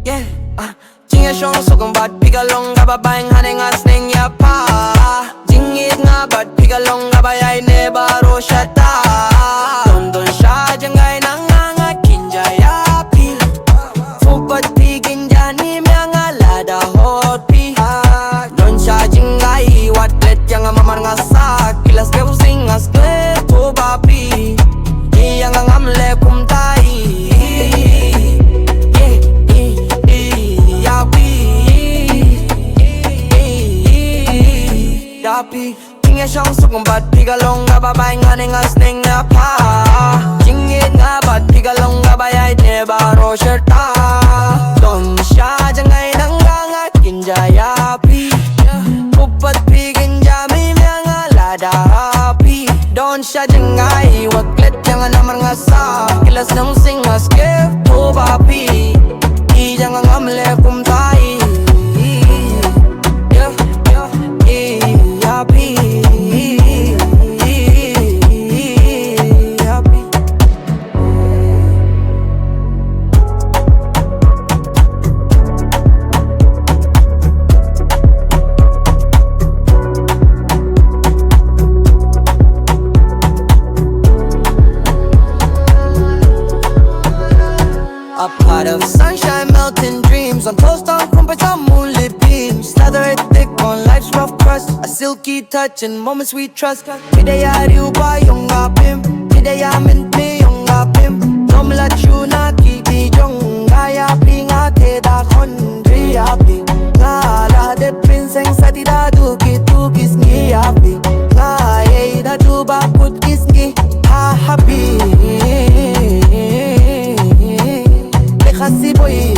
Yeah, Jing a shong so kung bat pick along kababaeng haneng asning ya pa. Jing it nga bat pick along kabayay neba ro shata. Don don sha jangay nanganga kinjaya pi. Fupat pigin jani myanga lada hot pi. Don sha jingay wat let yang mamar nga sa kilas ke using as kle to bapi. Yang ngam le kum tai. Yapi, Jing a shong so kung bat pick along kababaeng haneng asning ya pa. Jing it nga bat pick along kabayay neba ro shata. Don sha jangay nanganga kinjaya pi. Fupat pigin jami myanga lada pi. Don sha jangay waklet yang namar nga sa kilas nang sing as ke to bapi. I jangan ngamle kum tai. A pot of sunshine, melting dreams on toast on crumpets on moonlit beams. Slather it thick on life's rough crust, a silky touch and moments we trust. Today I do by young apim, today I'm in me young apim. Nom la chuna ki jong gaya ping ate da country api. Nga la de princess sati da du kis ni api. Nga ye da du ba put kis ni ha happy. Khasi bhoi